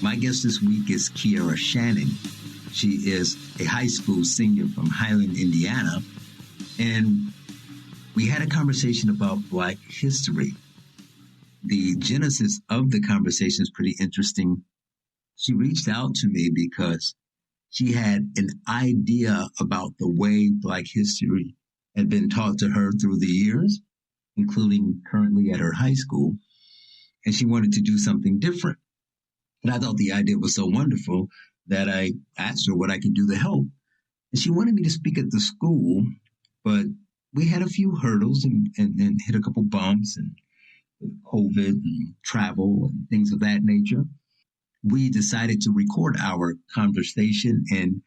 My guest this week is Keira Shannon. She is a high school senior from Highland, Indiana. And we had a conversation about Black history. The genesis of the conversation is pretty interesting. She reached out to me because she had an idea about the way Black history had been taught to her through the years, including currently at her high school. And she wanted to do something different. And I thought the idea was so wonderful that I asked her what I could do to help. And she wanted me to speak at the school, but we had a few hurdles and hit a couple bumps and COVID and travel and things of that nature. We decided to record our conversation and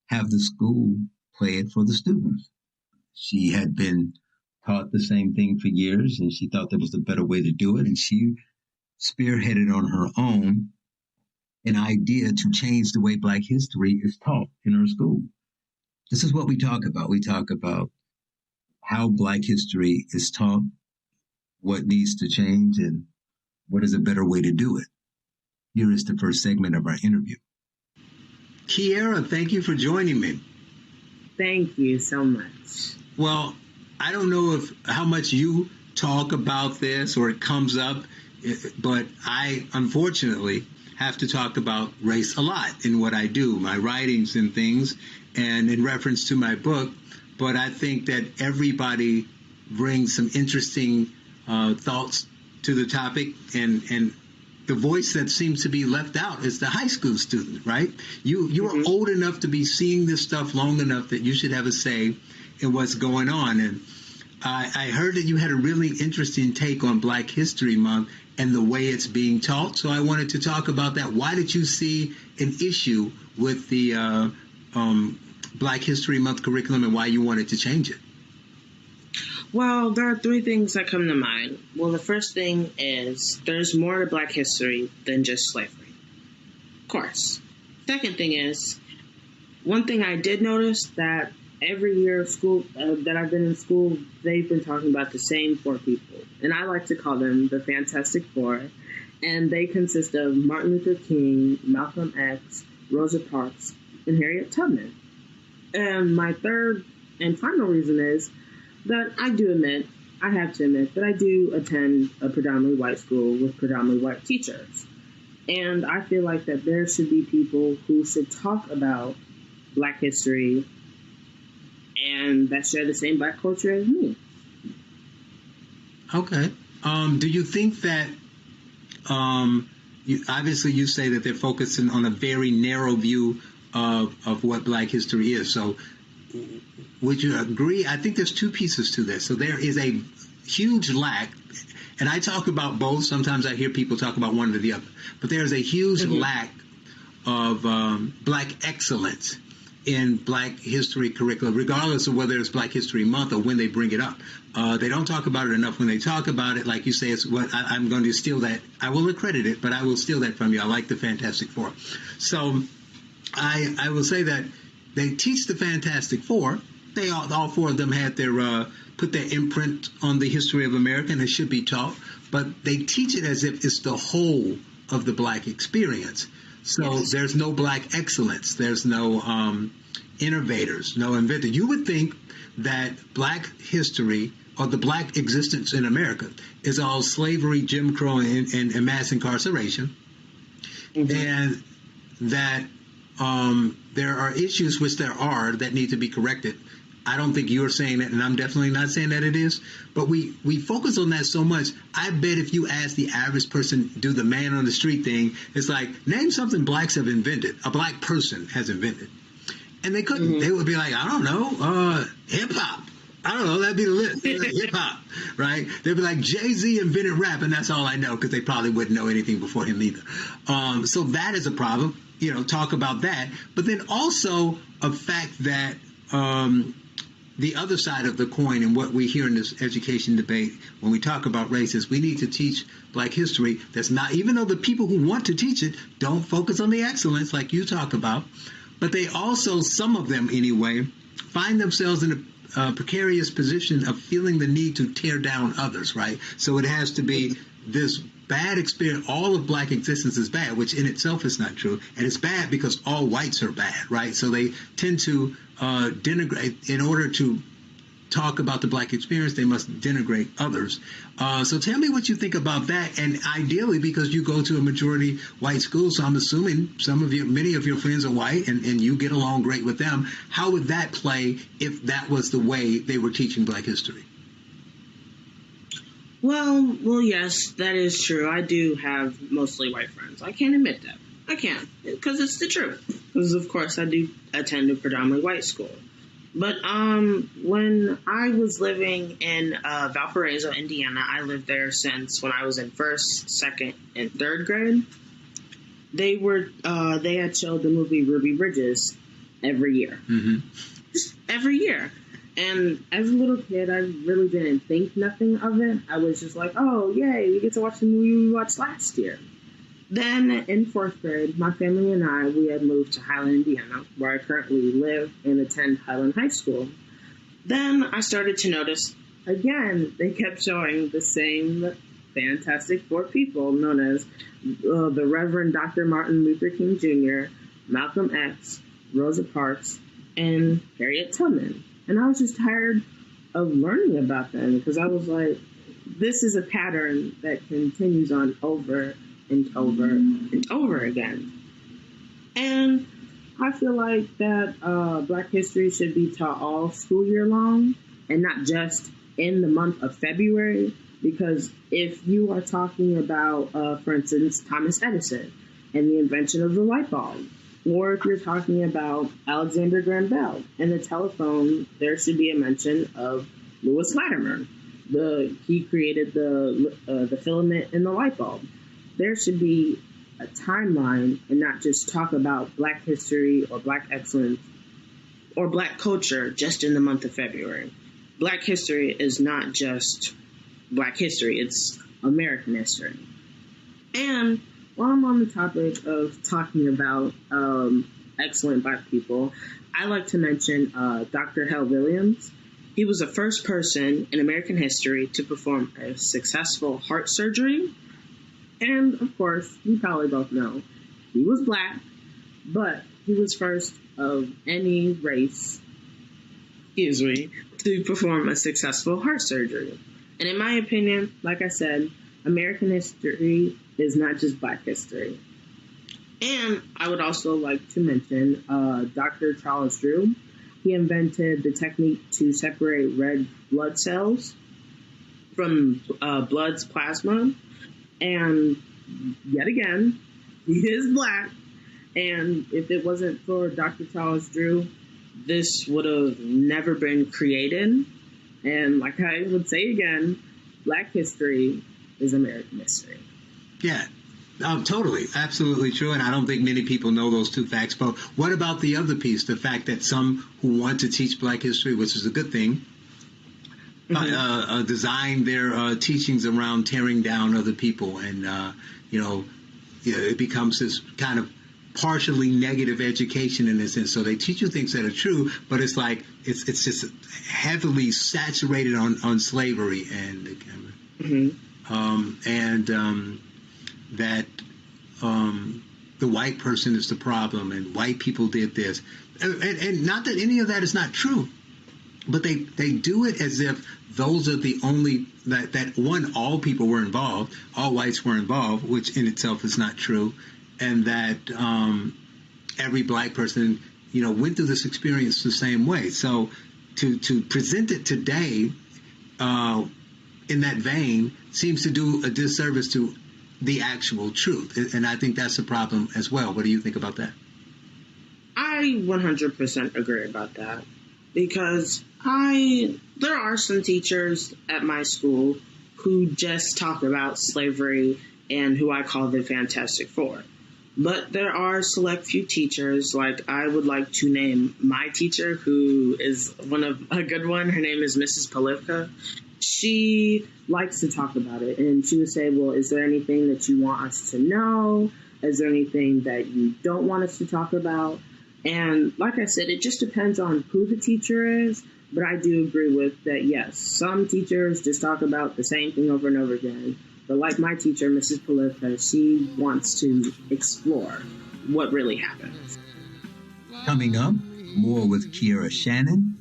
have the school play it for the students. She had been taught the same thing for years, and she thought there was a better way to do it. And she spearheaded on her own an idea to change the way Black history is taught in our school. This is what we talk about. We talk about how Black history is taught, what needs to change, and what is a better way to do it. Here is the first segment of our interview. Keira, thank you for joining me. Thank you so much. Well, I don't know how much you talk about this or it comes up, but I unfortunately have to talk about race a lot in what I do, my writings and things, and in reference to my book. But I think that everybody brings some interesting thoughts to the topic, and the voice that seems to be left out is the high school student, right? You are old enough to be seeing this stuff long enough that you should have a say in what's going on. And I heard that you had a really interesting take on Black History Month and the way it's being taught. So I wanted to talk about that. Why did you see an issue with the Black History Month curriculum and why you wanted to change it? Well, there are three things that come to mind. Well, the first thing is there's more to Black history than just slavery. Of course. Second thing is, one thing I did notice that every year of school that I've been in school, they've been talking about the same four people. And I like to call them the Fantastic Four. And they consist of Martin Luther King, Malcolm X, Rosa Parks, and Harriet Tubman. And my third and final reason is that I have to admit that I do attend a predominantly white school with predominantly white teachers. And I feel like that there should be people who should talk about Black history and that share the same Black culture as me. Okay. Do you think that, obviously you say that they're focusing on a very narrow view of what Black history is. So would you agree? I think there's two pieces to this. So there is a huge lack, and I talk about both. Sometimes I hear people talk about one or the other. But there's a huge lack of Black excellence in Black history curriculum, regardless of whether it's Black History Month or when they bring it up. They don't talk about it enough. When they talk about it, like you say, it's what I'm going to steal that. I will accredit it, but I will steal that from you. I like the Fantastic Four. So I will say that they teach the Fantastic Four. They all four of them had their put their imprint on the history of America, and it should be taught. But they teach it as if it's the whole of the Black experience. So there's no Black excellence. There's no innovators, no inventor. You would think that Black history or the Black existence in America is all slavery, Jim Crow, and mass incarceration, and that there are issues, which there are, that need to be corrected. I don't think you're saying that, and I'm definitely not saying that it is, but we focus on that so much. I bet if you ask the average person, do the man on the street thing, it's like, name something Blacks have invented, a Black person has invented. And they couldn't. They would be like, I don't know, hip-hop. I don't know, that'd be the list. Hip-hop, right? They'd be like, Jay-Z invented rap, and that's all I know, because they probably wouldn't know anything before him either. So that is a problem. Talk about that. But then also a fact that the other side of the coin, and what we hear in this education debate when we talk about race, is we need to teach Black history. That's not, even though the people who want to teach it don't focus on the excellence like you talk about, but they also, some of them anyway, find themselves in a precarious position of feeling the need to tear down others, right? So it has to be this bad experience, all of black existence is bad, which in itself is not true. And it's bad because all whites are bad, right? So they tend to denigrate. In order to talk about the black experience, they must denigrate others. So tell me what you think about that. And ideally, because you go to a majority white school, so I'm assuming many of your friends are white and you get along great with them. How would that play if that was the way they were teaching black history? Well, yes, that is true. I do have mostly white friends. I can't admit that. I can't, because it's the truth. Because, of course, I do attend a predominantly white school. But when I was living in Valparaiso, Indiana, I lived there since when I was in first, second, and third grade. They had showed the movie Ruby Bridges every year. Mm-hmm. Just every year. And as a little kid, I really didn't think nothing of it. I was just like, oh, yay, we get to watch the movie we watched last year. Then in fourth grade, my family and we had moved to Highland, Indiana, where I currently live and attend Highland High School. Then I started to notice, again, they kept showing the same Fantastic Four people known as the Reverend Dr. Martin Luther King Jr., Malcolm X, Rosa Parks, and Harriet Tubman. And I was just tired of learning about them because I was like, this is a pattern that continues on over and over and over again. And I feel like that Black history should be taught all school year long and not just in the month of February, because if you are talking about, for instance, Thomas Edison and the invention of the light bulb, or if you're talking about Alexander Graham Bell and the telephone, there should be a mention of Lewis Latimer. He created the filament in the light bulb. There should be a timeline and not just talk about Black history or Black excellence or Black culture just in the month of February. Black history is not just Black history, it's American history. And while I'm on the topic of talking about excellent Black people, I like to mention Dr. Hal Williams. He was the first person in American history to perform a successful heart surgery. And, of course, you probably both know, he was Black, but he was first of any race, to perform a successful heart surgery. And in my opinion, like I said, American history is not just Black history. And I would also like to mention Dr. Charles Drew. He invented the technique to separate red blood cells from blood's plasma. And yet again, he is Black. And if it wasn't for Dr. Charles Drew, this would have never been created. And like I would say again, Black history is American history. Yeah, totally. Absolutely true. And I don't think many people know those two facts. But what about the other piece, the fact that some who want to teach Black history, which is a good thing, design their teachings around tearing down other people, and it becomes this kind of partially negative education in a sense. So they teach you things that are true, but it's like it's just heavily saturated on slavery and that the white person is the problem and white people did this, and not that any of that is not true. But they do it as if those are the only, that one, all people were involved, all whites were involved, which in itself is not true, and that every Black person, went through this experience the same way. So to present it today in that vein seems to do a disservice to the actual truth. And I think that's a problem as well. What do you think about that? I 100% agree about that. Because there are some teachers at my school who just talk about slavery and who I call the Fantastic Four. But there are select few teachers, like I would like to name my teacher, who is a good one. Her name is Mrs. Polivka. She likes to talk about it, and she would say, well, is there anything that you want us to know? Is there anything that you don't want us to talk about? And like I said, it just depends on who the teacher is. But I do agree with that, yes, some teachers just talk about the same thing over and over again. But like my teacher, Mrs. Politha, she wants to explore what really happened. Coming up, more with Keira Shannon,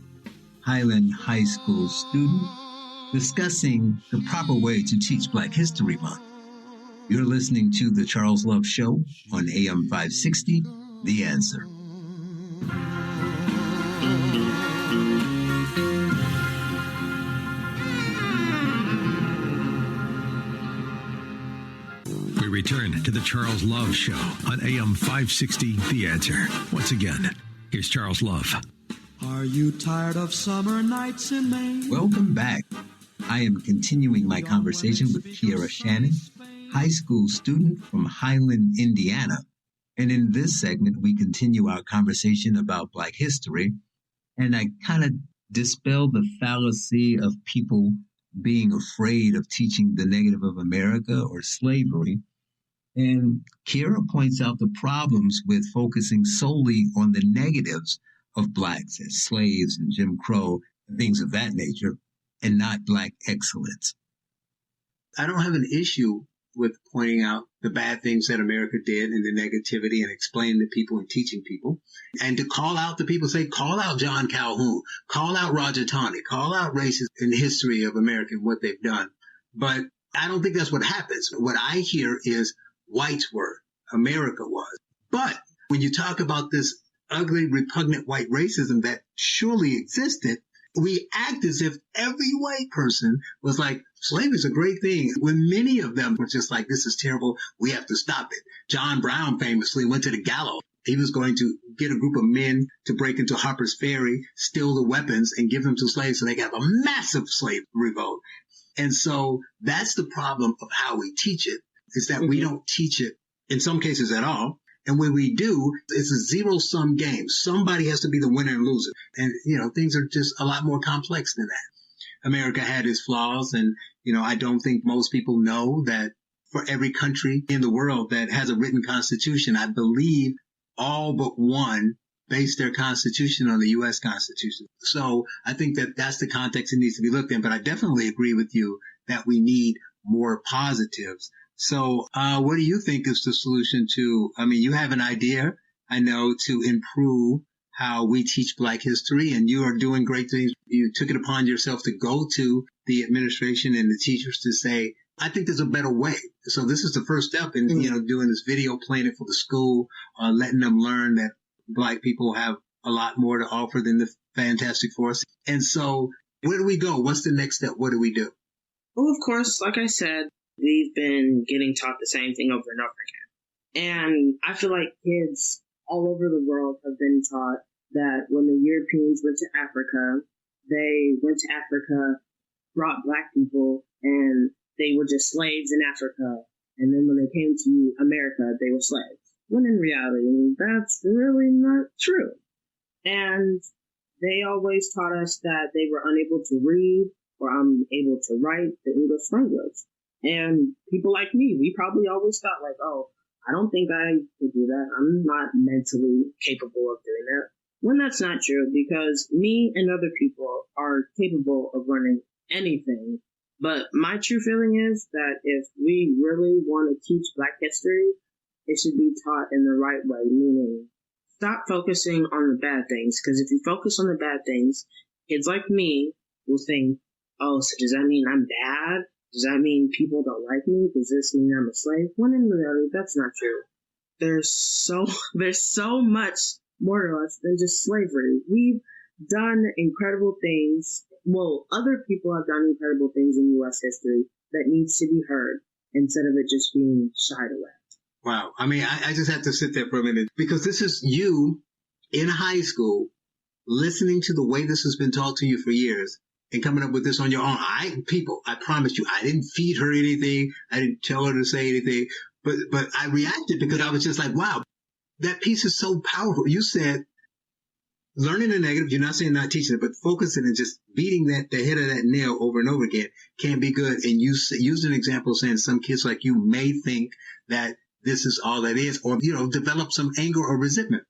Highland High School student, discussing the proper way to teach Black History Month. You're listening to The Charles Love Show on AM 560, The Answer. We return to The Charles Love Show on AM 560, The Answer. Once again, here's Charles Love. Are you tired of summer nights in Maine? Welcome back. I am continuing my conversation with Keira Shannon, high school student from Highland, Indiana. And in this segment, we continue our conversation about Black history. And I kind of dispel the fallacy of people being afraid of teaching the negative of America or slavery. And Keira points out the problems with focusing solely on the negatives of Blacks as slaves and Jim Crow, things of that nature, and not Black excellence. I don't have an issue with pointing out the bad things that America did and the negativity and explaining to people and teaching people. And to call out the people, say, call out John Calhoun, call out Roger Taney, call out racists in the history of America and what they've done. But I don't think that's what happens. What I hear is whites were, America was. But when you talk about this ugly, repugnant white racism that surely existed, we act as if every white person was like, slavery is a great thing, when many of them were just like, this is terrible, we have to stop it. John Brown famously went to the gallows. He was going to get a group of men to break into Harper's Ferry, steal the weapons, and give them to slaves so they could have a massive slave revolt. And so that's the problem of how we teach it, is that we don't teach it in some cases at all. And when we do, it's a zero-sum game. Somebody has to be the winner and loser. And, things are just a lot more complex than that. America had its flaws. And, I don't think most people know that for every country in the world that has a written constitution, I believe all but one based their constitution on the U.S. Constitution. So I think that that's the context it needs to be looked at. But I definitely agree with you that we need more positives. So what do you think is the solution to, you have an idea, I know, to improve how we teach Black history, and you are doing great things. You took it upon yourself to go to the administration and the teachers to say, I think there's a better way. So this is the first step in, doing this video, playing it for the school, letting them learn that Black people have a lot more to offer than the Fantastic Four. And so where do we go? What's the next step? What do we do? Well, of course, like I said, we've been getting taught the same thing over and over again. And I feel like kids all over the world have been taught that when the Europeans went to Africa, they went to Africa, brought Black people, and they were just slaves in Africa. And then when they came to America, they were slaves. When in reality, that's really not true. And they always taught us that they were unable to read or unable to write the English language. And people like me, we probably always thought like, oh, I don't think I could do that. I'm not mentally capable of doing that. When that's not true, because me and other people are capable of learning anything. But my true feeling is that if we really want to teach Black history, it should be taught in the right way, meaning stop focusing on the bad things. Because if you focus on the bad things, kids like me will think, oh, so does that mean I'm bad? Does that mean people don't like me? Does this mean I'm a slave? When in reality, that's not true. There's so much more to us than just slavery. We've done incredible things. Well, other people have done incredible things in U.S. history that needs to be heard instead of it just being shied away. Wow. I just have to sit there for a minute, because this is you in high school listening to the way this has been taught to you for years and coming up with this on your own. I promise you, I didn't feed her anything. I didn't tell her to say anything, but I reacted because I was just like, wow, that piece is so powerful. You said learning the negative, you're not saying not teaching it, but focusing and just beating the head of that nail over and over again can be good. And you used an example saying some kids like you may think that this is all that is, or, develop some anger or resentment.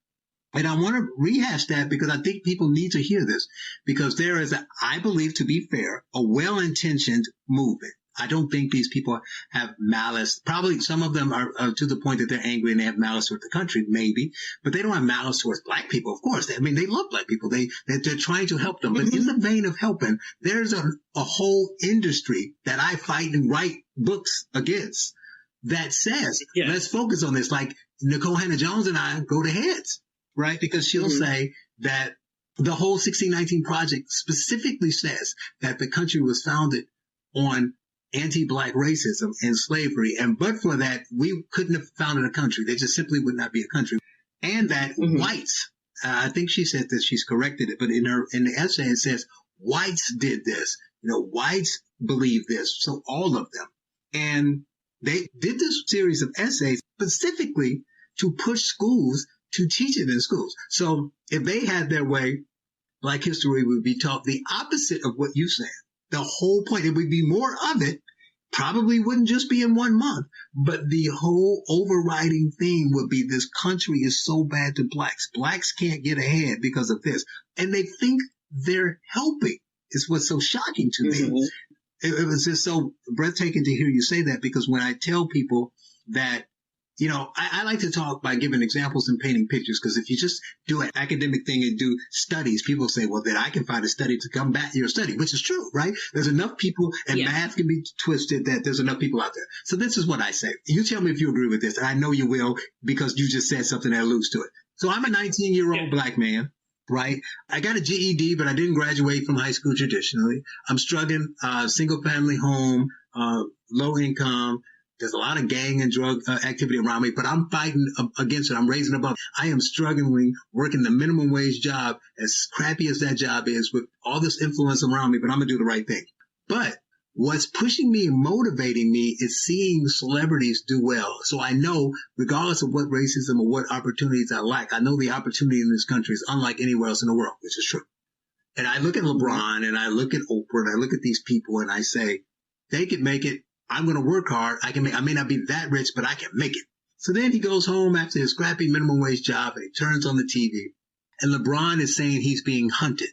And I want to rehash that because I think people need to hear this, because there is, I believe, to be fair, a well-intentioned movement. I don't think these people have malice. Probably some of them are to the point that they're angry and they have malice toward the country, maybe, but they don't have malice towards black people. Of course, they love black people. They're trying to help them. But in the vein of helping, there's a whole industry that I fight and write books against that says, let's focus on this. Like Nicole Hannah-Jones and I go to heads, right? Because she'll say that the whole 1619 Project specifically says that the country was founded on anti-black racism and slavery. And but for that, we couldn't have founded a country. There just simply would not be a country. And that whites, I think she said that she's corrected it, but in the essay it says whites did this. Whites believe this. So all of them. And they did this series of essays specifically to push schools to teach it in schools. So if they had their way, Black history would be taught the opposite of what you said. The whole point, it would be more of it, probably wouldn't just be in 1 month, but the whole overriding theme would be this country is so bad to blacks. Blacks can't get ahead because of this. And they think they're helping is what's so shocking to me. It was just so breathtaking to hear you say that, because when I tell people that, I like to talk by giving examples and painting pictures, because if you just do an academic thing and do studies, people say, well, then I can find a study to combat your study, which is true, right? There's enough people, and math can be twisted, that there's enough people out there. So this is what I say. You tell me if you agree with this, and I know you will, because you just said something that alludes to it. So I'm a 19-year-old black man. Right. I got a GED, but I didn't graduate from high school traditionally. I'm struggling, single family home, low income. There's a lot of gang and drug activity around me, but I'm fighting against it. I'm raising above. I am struggling, working the minimum wage job, as crappy as that job is, with all this influence around me, but I'm going to do the right thing. But what's pushing me and motivating me is seeing celebrities do well. So I know, regardless of what racism or what opportunities I lack, I know the opportunity in this country is unlike anywhere else in the world, which is true. And I look at LeBron and I look at Oprah and I look at these people and I say, they can make it. I'm going to work hard. I may not be that rich, but I can make it. So then he goes home after his scrappy minimum wage job and he turns on the TV, and LeBron is saying he's being hunted.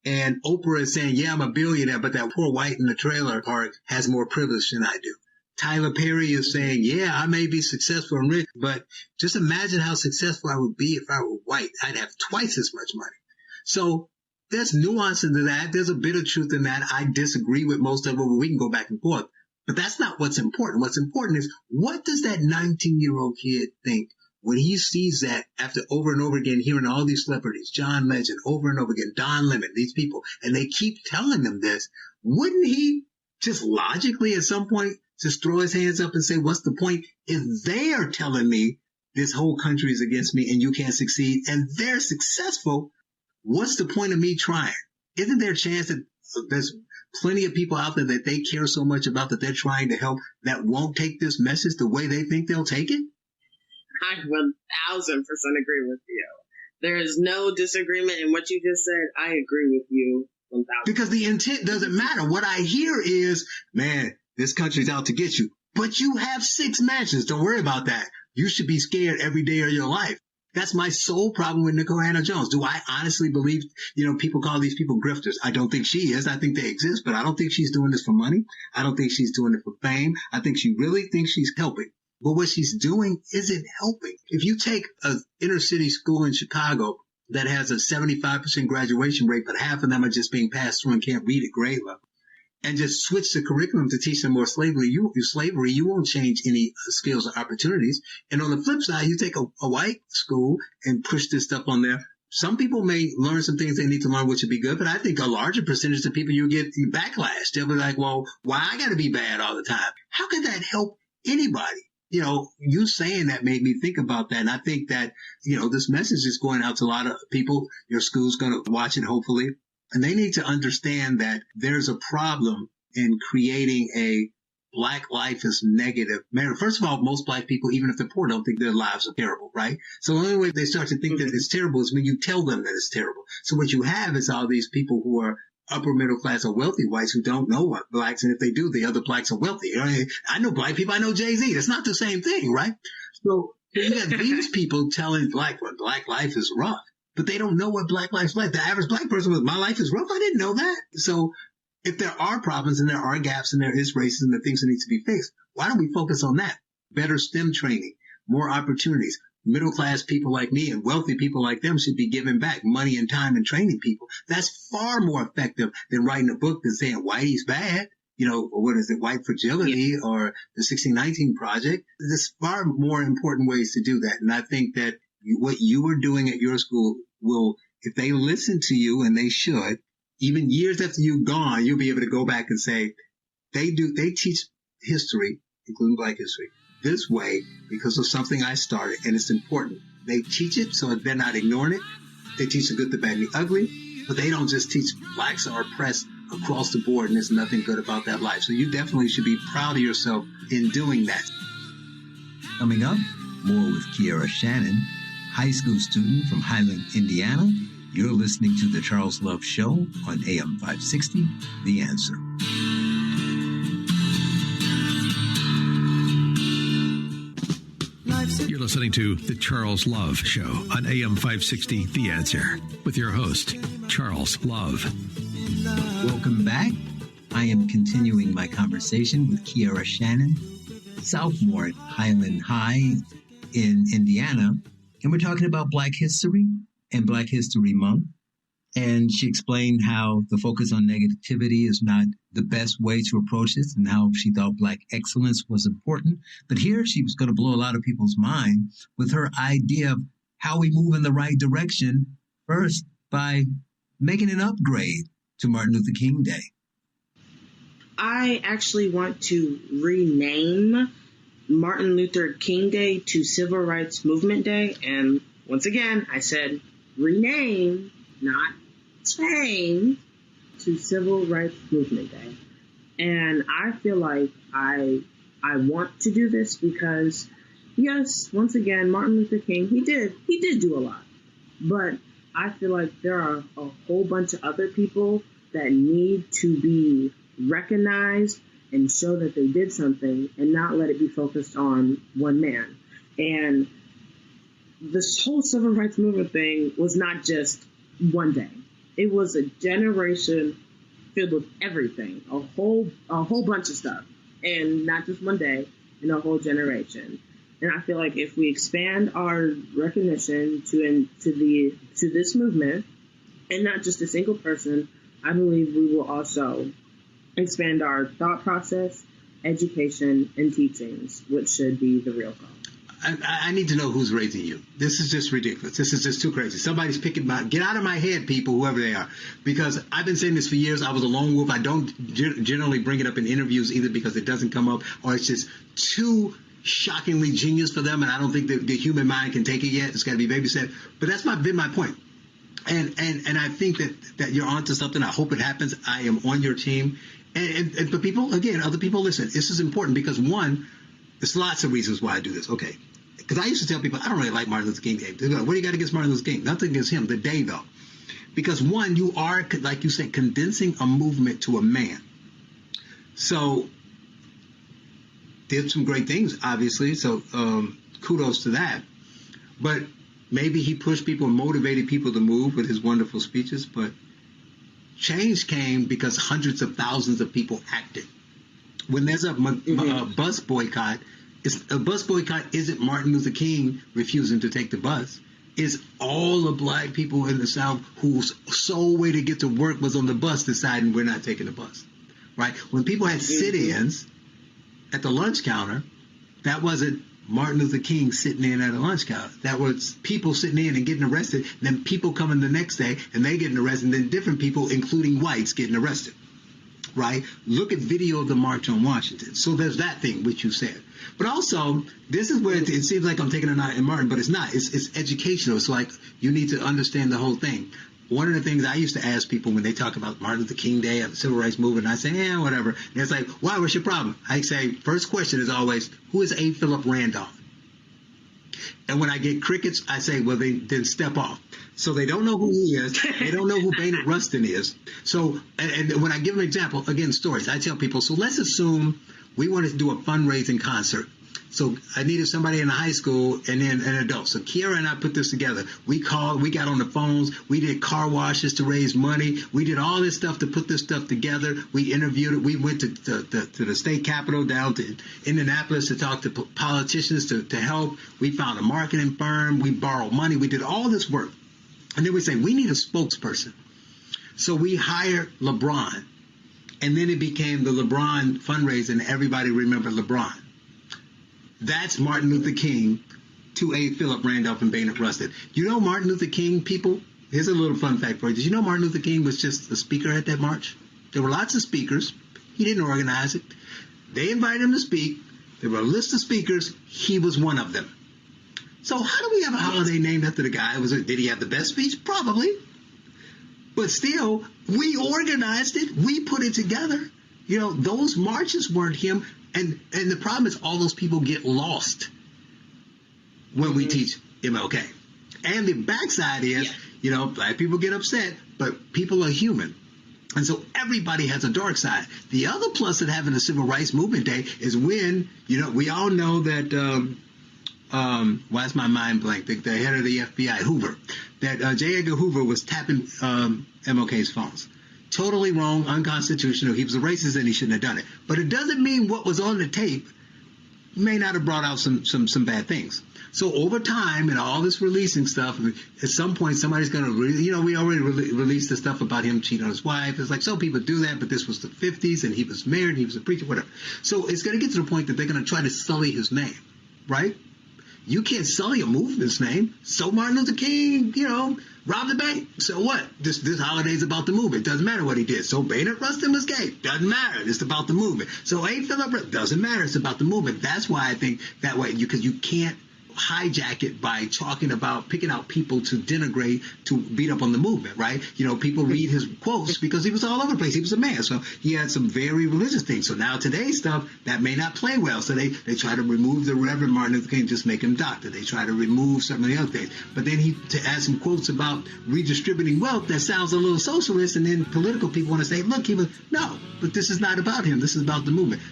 And Oprah is saying, yeah, I'm a billionaire, but that poor white in the trailer park has more privilege than I do. Tyler Perry is saying, yeah, I may be successful and rich, but just imagine how successful I would be if I were white. I'd have twice as much money. So there's nuance into that. There's a bit of truth in that. I disagree with most of it, but we can go back and forth. But that's not what's important. What's important is, what does that 19-year-old kid think when he sees that after over and over again hearing all these celebrities, John Legend, over and over again, Don Lemon, these people, and they keep telling them this? Wouldn't he just logically at some point just throw his hands up and say, what's the point if they are telling me this whole country is against me and you can't succeed, and they're successful? What's the point of me trying? Isn't there a chance that there's plenty of people out there that they care so much about that they're trying to help that won't take this message the way they think they'll take it? I 1000% agree with you. There is no disagreement in what you just said. I agree with you 1000%. Because the intent doesn't matter. What I hear is, man, this country's out to get you. But you have 6 mansions. Don't worry about that. You should be scared every day of your life. That's my sole problem with Nicole Hannah-Jones. Do I honestly believe, people call these people grifters? I don't think she is. I think they exist, but I don't think she's doing this for money. I don't think she's doing it for fame. I think she really thinks she's helping. But what she's doing isn't helping. If you take an inner city school in Chicago that has a 75% graduation rate, but half of them are just being passed through and can't read at grade level, and just switch the curriculum to teach them more slavery, you won't change any skills or opportunities. And on the flip side, you take a white school and push this stuff on there. Some people may learn some things they need to learn, which would be good, but I think a larger percentage of people, you get backlash. They'll be like, well, why I got to be bad all the time? How can that help anybody? You saying that made me think about that. And I think that, this message is going out to a lot of people. Your school's going to watch it, hopefully. And they need to understand that there's a problem in creating a Black life is negative. First of all, most Black people, even if they're poor, don't think their lives are terrible, right? So the only way they start to think that it's terrible is when you tell them that it's terrible. So what you have is all these people who are upper middle class or wealthy whites who don't know what Blacks, and if they do, the other Blacks are wealthy. I know Black people, I know Jay-Z. It's not the same thing, right? So you have these people telling Black life is rough. But they don't know what Black life's like. The average Black person was, my life is rough. I didn't know that. So if there are problems and there are gaps and there is racism and things that need to be fixed, why don't we focus on that? Better STEM training, more opportunities. Middle class people like me and wealthy people like them should be giving back money and time and training people. That's far more effective than writing a book that's saying whitey's bad. Or what is it, white fragility or the 1619 Project. There's far more important ways to do that. And I think that what you are doing at your school will, if they listen to you, and they should, even years after you've gone, you'll be able to go back and say, they teach history, including Black history, this way because of something I started, and it's important. They teach it, so they're not ignoring it. They teach the good, the bad, and the ugly, but they don't just teach Blacks are oppressed across the board, and there's nothing good about that life. So you definitely should be proud of yourself in doing that. Coming up, more with Keira Shannon, high school student from Highland, Indiana. You're listening to The Charles Love Show on AM 560, The Answer. You're listening to The Charles Love Show on AM 560, The Answer, with your host, Charles Love. Welcome back. I am continuing my conversation with Keira Shannon, sophomore at Highland High in Indiana, and we're talking about Black history and Black History Month. And she explained how the focus on negativity is not the best way to approach this, and how she thought Black excellence was important. But here she was going to blow a lot of people's mind with her idea of how we move in the right direction, first by making an upgrade to Martin Luther King Day. I actually want to rename Martin Luther King Day to Civil Rights Movement Day. And once again, I said rename, not change, to Civil Rights Movement Day. And I feel like I want to do this because, yes, once again, Martin Luther King, he did do a lot. But I feel like there are a whole bunch of other people that need to be recognized and show that they did something and not let it be focused on one man. And this whole civil rights movement thing was not just one day. It was a generation filled with everything, a whole bunch of stuff, and not just one day, and a whole generation. And I feel like if we expand our recognition to this movement, and not just a single person, I believe we will also expand our thought process, education, and teachings, which should be the real goal. I need to know who's raising you. This is just ridiculous. This is just too crazy. Somebody's picking get out of my head, people, whoever they are. Because I've been saying this for years. I was a lone wolf. I don't generally bring it up in interviews either because it doesn't come up or it's just too shockingly genius for them. And I don't think the human mind can take it yet. It's got to be babysat. But that's been my point. And I think that you're onto something. I hope it happens. I am on your team. But people, again, other people, listen, this is important because, one, there's lots of reasons why I do this. Okay. Because I used to tell people, I don't really like Martin Luther King Day. What do you got against Martin Luther King? Nothing against him. The day, though. Because, one, you are, like you said, condensing a movement to a man. So, did some great things, obviously. So, kudos to that. But maybe he pushed people and motivated people to move with his wonderful speeches. But change came because hundreds of thousands of people acted. When there's a bus boycott, a bus boycott isn't Martin Luther King refusing to take the bus. It's all the black people in the South whose sole way to get to work was on the bus deciding we're not taking the bus, right? When people had sit-ins at the lunch counter, that wasn't Martin Luther King sitting in at a lunch counter. That was people sitting in and getting arrested, then people coming the next day and they getting arrested, and then different people, including whites, getting arrested. Right? Look at video of the March on Washington. So there's that thing, which you said. But also, this is where it seems like I'm taking a knot in Martin, but it's not. It's educational. It's like you need to understand the whole thing. One of the things I used to ask people when they talk about Martin Luther King Day and the Civil Rights Movement, I say, whatever. And it's like, why? What's your problem? I say, first question is always, who is A. Philip Randolph? And when I get crickets, I say, well, then step off. So they don't know who he is. They don't know who Baynard Rustin is. So, and when I give an example, again, stories, I tell people, so let's assume we wanted to do a fundraising concert So I needed somebody in high school and then an adult. So Keira and I put this together. We called, we got on the phones, we did car washes to raise money. We did all this stuff to put this stuff together. We interviewed it. We went to the state capitol down to Indianapolis to talk to politicians to help. We found a marketing firm. We borrowed money. We did all this work. And then we say, we need a spokesperson. So we hired LeBron. And then it became the LeBron fundraiser, and everybody remembered LeBron. That's Martin Luther King to A. Philip Randolph and Baynard Rustin. You know Martin Luther King, people? Here's a little fun fact for you. Did you know Martin Luther King was just a speaker at that march? There were lots of speakers. He didn't organize it. They invited him to speak. There were a list of speakers. He was one of them. So how do we have a holiday named after the guy? Did he have the best speech? Probably. But still, we organized it. We put it together. You know, those marches weren't him. And the problem is all those people get lost when we teach MLK. And the backside is, you know, black people get upset, but people are human. And so everybody has a dark side. The other plus of having a Civil Rights Movement Day is when, you know, we all know that, why is my mind blank? The head of the FBI, Hoover, that J. Edgar Hoover was tapping MLK's phones. Totally wrong, unconstitutional. He was a racist and he shouldn't have done it. But it doesn't mean what was on the tape may not have brought out some bad things. So over time and all this releasing stuff, at some point somebody's going to, you know, we already released the stuff about him cheating on his wife. It's like, some people do that, but this was the 50s and he was married, he was a preacher, whatever. So it's going to get to the point that they're going to try to sully his name, right? You can't sully a movement's name. So Martin Luther King, you know, robbed the bank. So what? This holiday's about the movement. Doesn't matter what he did. So Baynard Rustin was gay. Doesn't matter. It's about the movement. So A. Philip doesn't matter. It's about the movement. That's why I think that way, because you can't hijack it by talking about picking out people to denigrate, to beat up on the movement, right? You know, people read his quotes because he was all over the place. He was a man, so he had some very religious things. So now today's stuff, that may not play well. So they try to remove the Reverend Martin Luther King, just make him doctor. They try to remove some of the other things. But then he to add some quotes about redistributing wealth that sounds a little socialist, and then political people want to say, look, he was, no, but this is not about him. This is about the movement.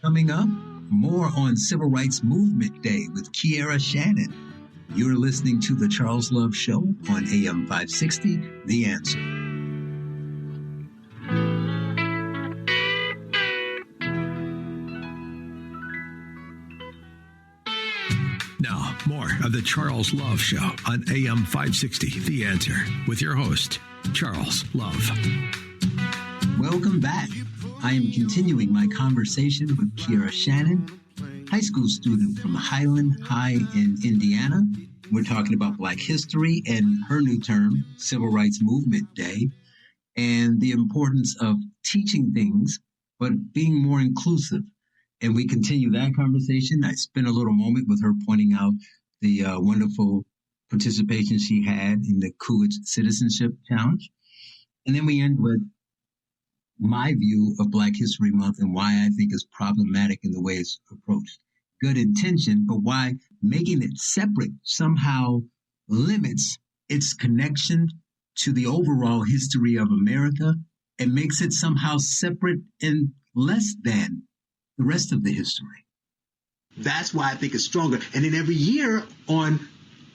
Coming up, more on Civil Rights Movement Day with Keira Shannon. You're listening to The Charles Love Show on AM 560, The Answer. Now, more of The Charles Love Show on AM 560, The Answer, with your host, Charles Love. Welcome back. I am continuing my conversation with Keira Shannon, high school student from Highland High in Indiana. We're talking about Black history and her new term, Civil Rights Movement Day, and the importance of teaching things, but being more inclusive. And we continue that conversation. I spent a little moment with her pointing out the wonderful participation she had in the Coolidge Citizenship Challenge. And then we end with my view of Black History Month and why I think it's problematic in the way it's approached. Good intention, but why making it separate somehow limits its connection to the overall history of America and makes it somehow separate and less than the rest of the history. That's why I think it's stronger. And then every year on,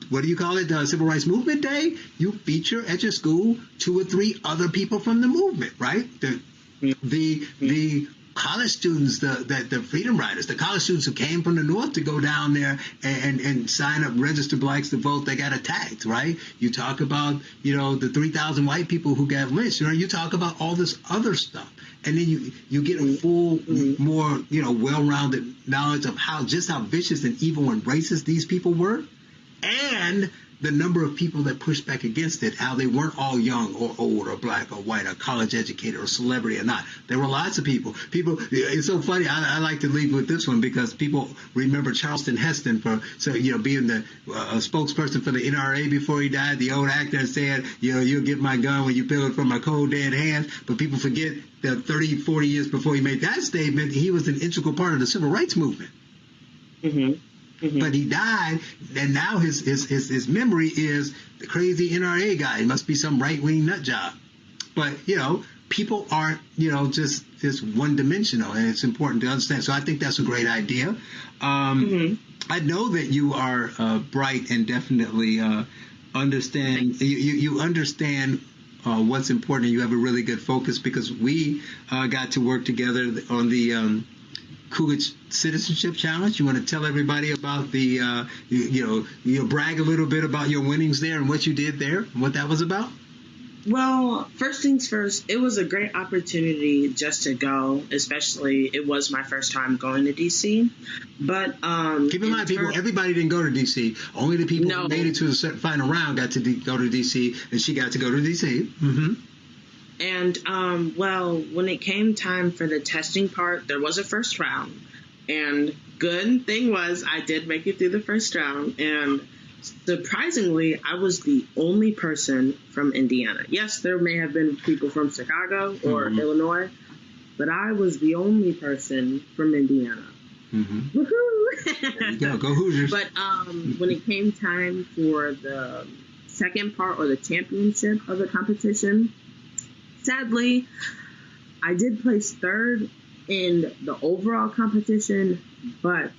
what do you call it, Civil Rights Movement Day, you feature at your school 2 or 3 other people from the movement, right? The college students, the Freedom Riders, the college students who came from the North to go down there and sign up, register blacks to vote, they got attacked, right? You talk about, you know, the 3,000 white people who got lynched, you know, you talk about all this other stuff. And then you get a full, more, you know, well-rounded knowledge of how vicious and evil and racist these people were. And the number of people that pushed back against it, how they weren't all young or old or black or white or college educated or celebrity or not. There were lots of people. It's so funny. I like to leave with this one because people remember Charlton Heston being the spokesperson for the NRA before he died. The old actor said, you know, you'll get my gun when you peel it from my cold dead hands. But people forget that 30, 40 years before he made that statement, he was an integral part of the Civil Rights Movement. Mm-hmm. Mm-hmm. But he died, and now his memory is the crazy NRA guy. He must be some right-wing nut job. But, you know, people aren't, just one dimensional, and it's important to understand. So I think that's a great idea. I know that you are bright and definitely understand. You understand what's important, and you have a really good focus, because we got to work together on the Coolidge Citizenship Challenge. You want to tell everybody about the, you brag a little bit about your winnings there and what you did there, what that was about? Well, first things first, it was a great opportunity just to go, especially it was my first time going to D.C. But keep in mind, people, everybody didn't go to D.C. Only the people who made it to the final round got to go to D.C., and she got to go to D.C. Mm-hmm. And, when it came time for the testing part, there was a first round. And good thing was I did make it through the first round. And surprisingly, I was the only person from Indiana. Yes, there may have been people from Chicago or Illinois, but I was the only person from Indiana. Mm-hmm. Woohoo! There you go. Go Hoosiers. But when it came time for the second part, or the championship of the competition, sadly, I did place third in the overall competition, but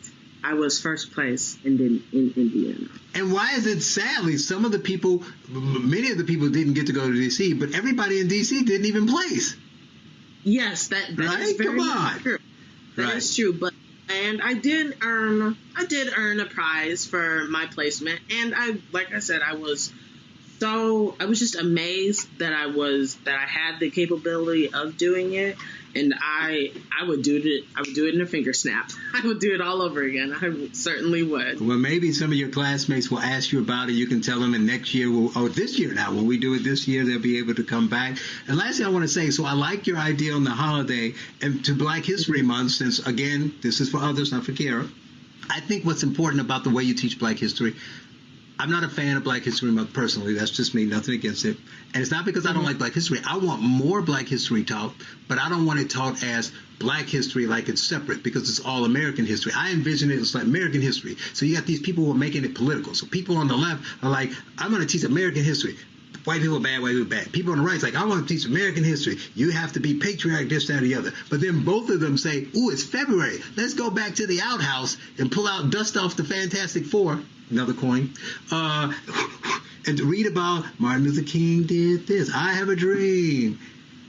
I was first place in Indiana. And why is it sadly? Many of the people didn't get to go to D.C., but everybody in D.C. didn't even place. Yes, that right? is very true. That is true. And I did earn a prize for my placement, and I was just amazed that I had the capability of doing it, and I would do it in a finger snap. I would do it all over again. I certainly would. Well, maybe some of your classmates will ask you about it. You can tell them, and next year, this year now, when we do it this year, they'll be able to come back. And lastly, I want to say, so I like your idea on the holiday and to Black History Month, since, again, this is for others, not for Keira. I think what's important about the way you teach Black history, I'm not a fan of Black History Month personally. That's just me, nothing against it. And it's not because I don't like Black history. I want more Black history taught, but I don't want it taught as Black history like it's separate, because it's all American history. I envision it as like American history. So you got these people who are making it political. So people on the left are like, I'm going to teach American history. White people are bad, white people are bad. People on the right is like, I want to teach American history. You have to be patriotic, this, that, or the other. But then both of them say, ooh, it's February. Let's go back to the outhouse and pull out, dust off the Fantastic Four. Another coin, and to read about Martin Luther King did this. I have a dream.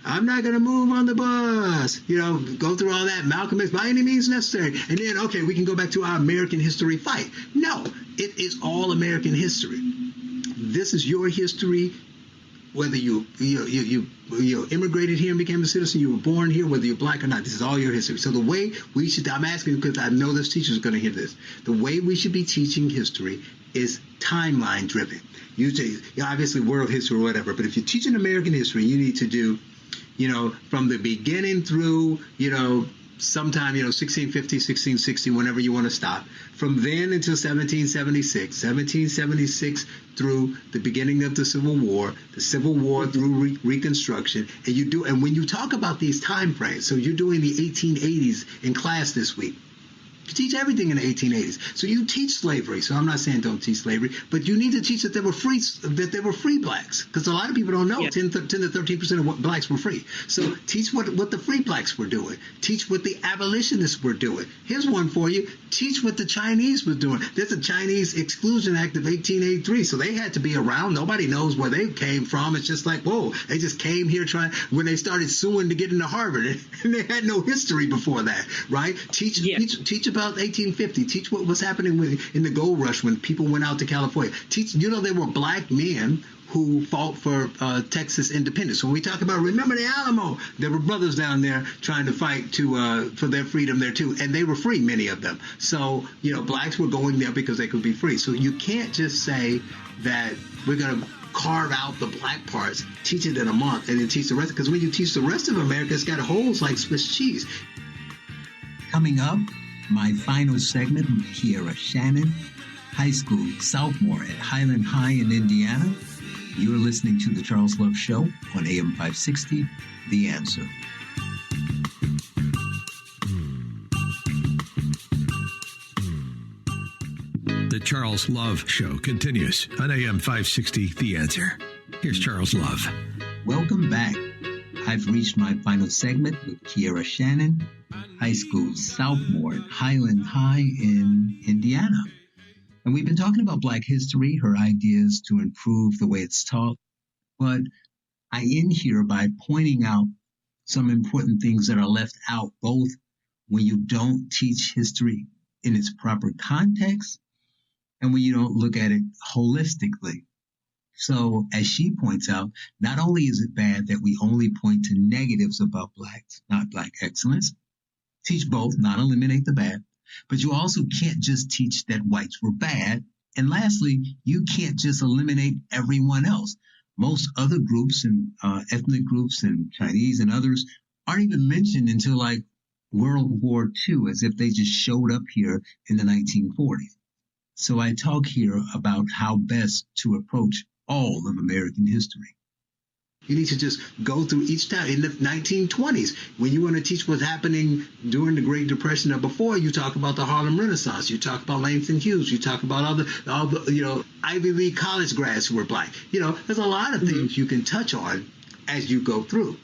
I'm not going to move on the bus. Go through all that. Malcolm X, by any means necessary. And then, okay, we can go back to our American history fight. No, it is all American history. This is your history. Whether you immigrated here and became a citizen, you were born here, whether you're Black or not, this is all your history. So the way we should, I'm asking because I know this teacher is going to hear this, the way we should be teaching history is timeline driven. Usually, obviously world history or whatever, but if you're teaching American history, you need to do, from the beginning through, sometime, 1650, 1660, whenever you want to stop. From then until 1776 through the beginning of the Civil War through Reconstruction. And when you talk about these time frames, so you're doing the 1880s in class this week. You teach everything in the 1880s. So you teach slavery. So I'm not saying don't teach slavery, but you need to teach that there were free blacks, because a lot of people don't know 10 to 13% of what blacks were free. So teach what the free blacks were doing. Teach what the abolitionists were doing. Here's one for you. Teach what the Chinese were doing. There's a Chinese Exclusion Act of 1883, so they had to be around. Nobody knows where they came from. It's just like, whoa, they just came here when they started suing to get into Harvard, and they had no history before that, right? Teach about 1850. Teach what was happening in the gold rush when people went out to California. Teach, there were black men who fought for Texas independence. When we talk about remember the Alamo, there were brothers down there trying to fight for their freedom there too, and they were free, many of them. So blacks were going there because they could be free. So you can't just say that we're going to carve out the black parts, teach it in a month, and then teach the rest. Because when you teach the rest of America, it's got holes like Swiss cheese. Coming up, my final segment with Keira Shannon, high school sophomore at Highland High in Indiana. You're listening to The Charles Love Show on AM 560, The Answer. The Charles Love Show continues on AM 560, The Answer. Here's Charles Love. Welcome back. I've reached my final segment with Keira Shannon, high school sophomore at Highland High in Indiana. And we've been talking about Black history, her ideas to improve the way it's taught. But I end here by pointing out some important things that are left out, both when you don't teach history in its proper context and when you don't look at it holistically. So, as she points out, not only is it bad that we only point to negatives about Blacks, not Black excellence, teach both, not eliminate the bad, but you also can't just teach that whites were bad. And lastly, you can't just eliminate everyone else. Most other groups and ethnic groups and Chinese and others aren't even mentioned until like World War II, as if they just showed up here in the 1940s. So I talk here about how best to approach all of American history. You need to just go through each time. In the 1920s, when you want to teach what's happening during the Great Depression or before, you talk about the Harlem Renaissance. You talk about Langston Hughes. You talk about all the Ivy League college grads who were Black. There's a lot of things you can touch on as you go through.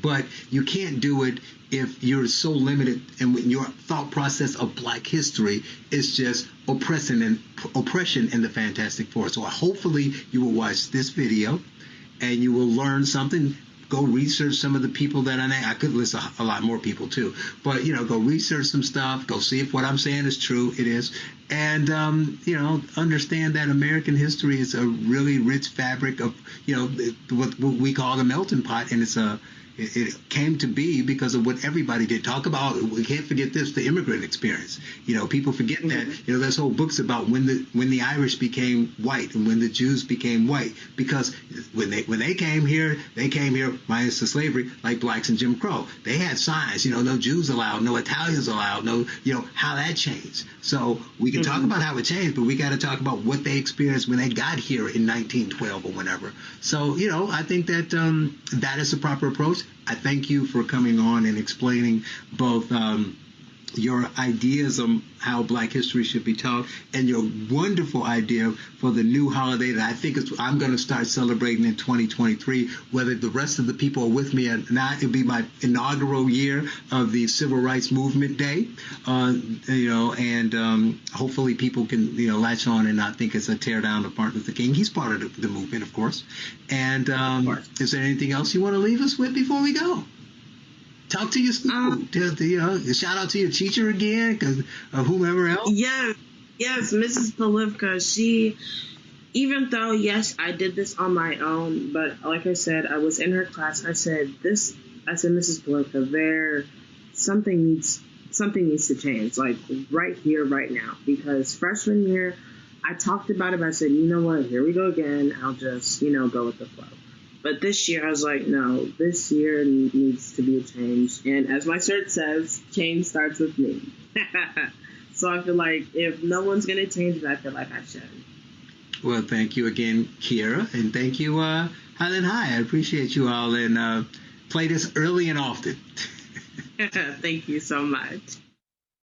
But you can't do it if you're so limited and when your thought process of Black history is just oppression and the Fantastic Four. So hopefully you will watch this video and you will learn something. Go research some of the people that I could list a lot more people too, but go research some stuff. Go see if what I'm saying is true. It is, and understand that American history is a really rich fabric of what we call the melting pot, and it came to be because of what everybody did. Talk about, we can't forget this, the immigrant experience. People forget that. There's whole books about when the Irish became white and when the Jews became white, because when they came here minus the slavery, like Blacks and Jim Crow. They had signs, no Jews allowed, no Italians allowed, no, how that changed. So we can talk about how it changed, but we got to talk about what they experienced when they got here in 1912 or whenever. So, I think that that is the proper approach. I thank you for coming on and explaining both your ideas on how Black history should be taught and your wonderful idea for the new holiday that I think I'm going to start celebrating in 2023. Whether the rest of the people are with me or not, it'll be my inaugural year of the Civil Rights Movement Day, and hopefully people can latch on and not think it's a tear down of Martin Luther King. He's part of the movement, of course. And is there anything else you want to leave us with before we go? Talk to your school. Shout out to your teacher again, or whomever else. Yes, Mrs. Polivka. She, even though, yes, I did this on my own, but like I said, I was in her class. I said, Mrs. Polivka, something needs to change, like right here, right now. Because freshman year, I talked about it, but I said, you know what, here we go again. I'll just, go with the flow. But this year, I was like, no, this year needs to be a change. And as my shirt says, change starts with me. So I feel like if no one's going to change it, I feel like I should. Well, thank you again, Keira. And thank you, Highland High. I appreciate you all. And play this early and often. Thank you so much.